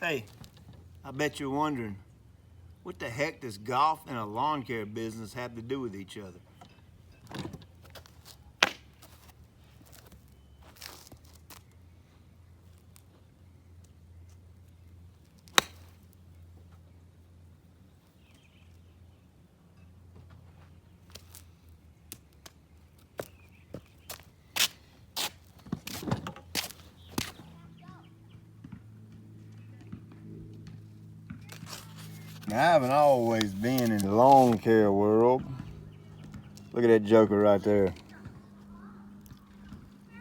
Hey, I bet you're wondering, what the heck does golf and a lawn care business have to do with each other? Now, I haven't always been in the lawn care world. Look at that joker right there.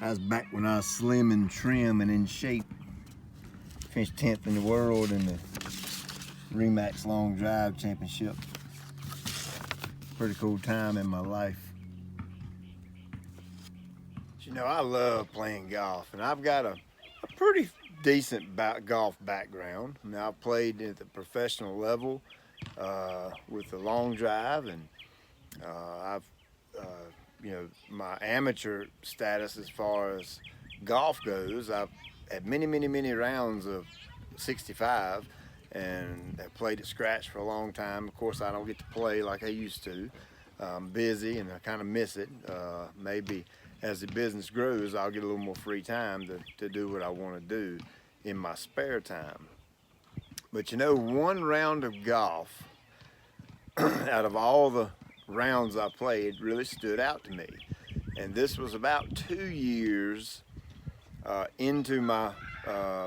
That was back when I was slim and trim and in shape. Finished 10th in the world in the Remax Long Drive Championship. Pretty cool time in my life. You know, I love playing golf, and I've got a pretty decent golf background. Now, I've played at the professional level with the long drive, and you know, my amateur status as far as golf goes, I've had many rounds of 65 and have played at scratch for a long time. Of course, I don't get to play like I used to. I'm busy and I kind of miss it. Maybe as the business grows, I'll get a little more free time to do what I want to do in my spare time. But you know, one round of golf out of all the rounds I played really stood out to me. And this was about 2 years into my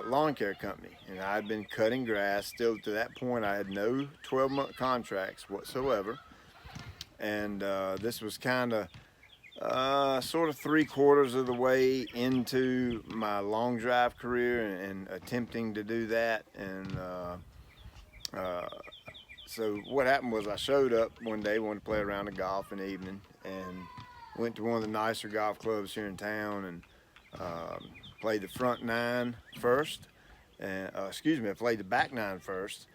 lawn care company. And I'd been cutting grass. Still to that point, I had no 12-month contracts whatsoever. And this was kind of sort of 3/4 of the way into my long drive career and attempting to do that. And so what happened was I showed up one day, wanted to play a round of golf in the evening, and went to one of the nicer golf clubs here in town and played the front nine first. And I played the back nine first.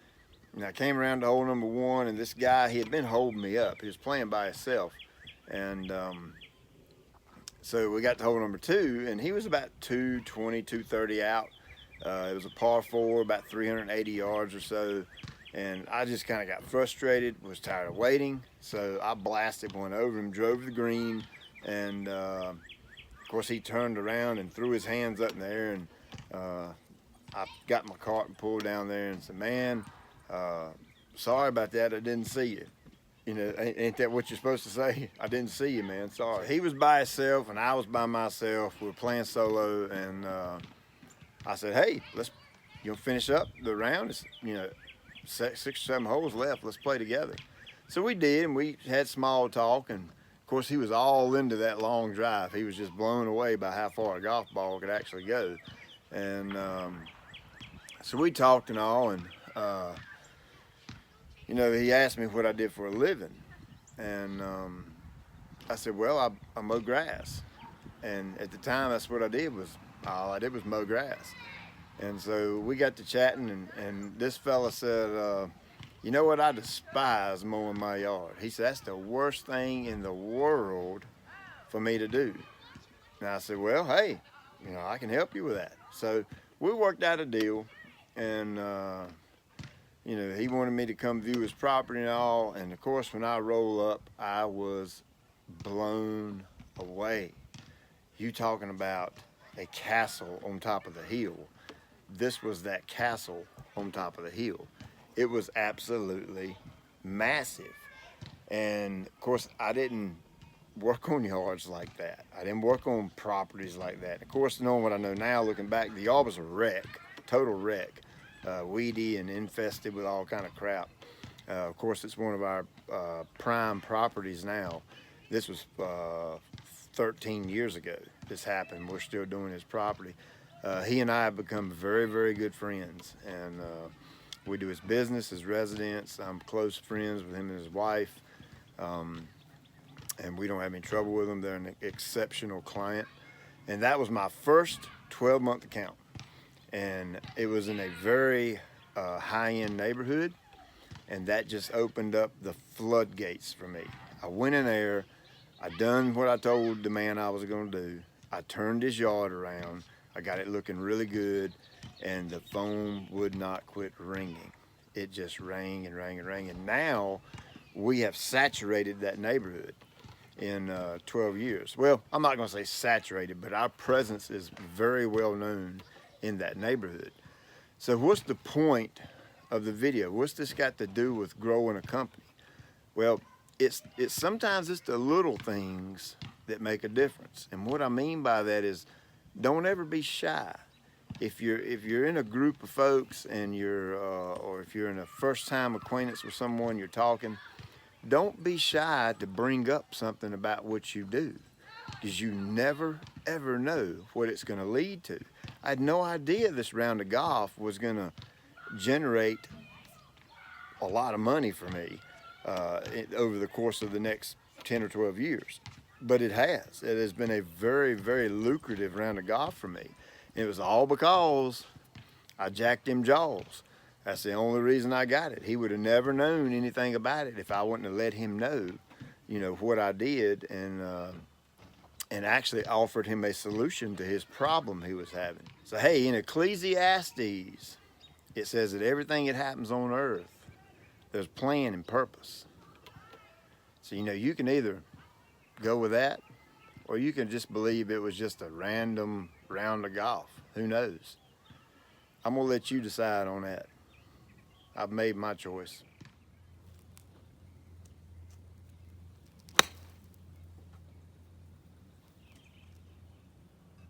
And I came around to hole number one, and this guy, he had been holding me up. He was playing by himself. And so we got to hole number two, and he was about 220, 230 out. It was a par four, about 380 yards or so. And I just kind of got frustrated, was tired of waiting. So I blasted one over him, drove to the green. And of course, he turned around and threw his hands up in the air. And I got in my cart and pulled down there and said, "Man, sorry about that. I didn't see you." You know, ain't that what you're supposed to say? "I didn't see you, man. Sorry." He was by himself and I was by myself. We were playing solo, and I said, "Hey, let's finish up the round. It's, 6 or 7 holes left. Let's play together." So we did, and we had small talk. And of course, he was all into that long drive. He was just blown away by how far a golf ball could actually go. And so we talked and all, and he asked me what I did for a living. And I said, "Well, I mow grass." And at the time, that's what I did. All I did was mow grass. And so we got to chatting, and this fella said, "You know what? I despise mowing my yard." He said, "That's the worst thing in the world for me to do." And I said, "Well, hey, I can help you with that." So we worked out a deal, and he wanted me to come view his property and all. And of course, when I roll up, I was blown away. You talking about a castle on top of the hill. This was that castle on top of the hill. It was absolutely massive. And of course, I didn't work on yards like that. I didn't work on properties like that. Of course, knowing what I know now, looking back, the yard was a wreck, total wreck. Weedy and infested with all kind of crap. Of course, it's one of our prime properties now. This was 13 years ago this happened. We're still doing his property. He and I have become very good friends, and we do his business, his residence. I'm close friends with him and his wife, and we don't have any trouble with them. They're an exceptional client. And that was my first 12-month account. And it was in a very high-end neighborhood, and that just opened up the floodgates for me. I went in there, I done what I told the man I was going to do. I turned his yard around. I got it looking really good, and the phone would not quit ringing. It just rang and rang and rang. And now we have saturated that neighborhood in 12 years. Well, I'm not going to say saturated, but our presence is very well known in that neighborhood. So what's the point of the video? What's this got to do with growing a company? Well, it's sometimes it's the little things that make a difference. And what I mean by that is, don't ever be shy. If you're in a group of folks and or if you're in a first time acquaintance with someone, you're talking, don't be shy to bring up something about what you do, because you never ever know what it's going to lead to. I had no idea this round of golf was going to generate a lot of money for me over the course of the next 10 or 12 years. But it has. It has been a very, very lucrative round of golf for me. And it was all because I jacked him jaws. That's the only reason I got it. He would have never known anything about it if I wouldn't have let him know, what I did, and actually offered him a solution to his problem he was having. So hey, in Ecclesiastes, it says that everything that happens on earth, there's plan and purpose. So you can either go with that, or you can just believe it was just a random round of golf. Who knows? I'm gonna let you decide on that. I've made my choice.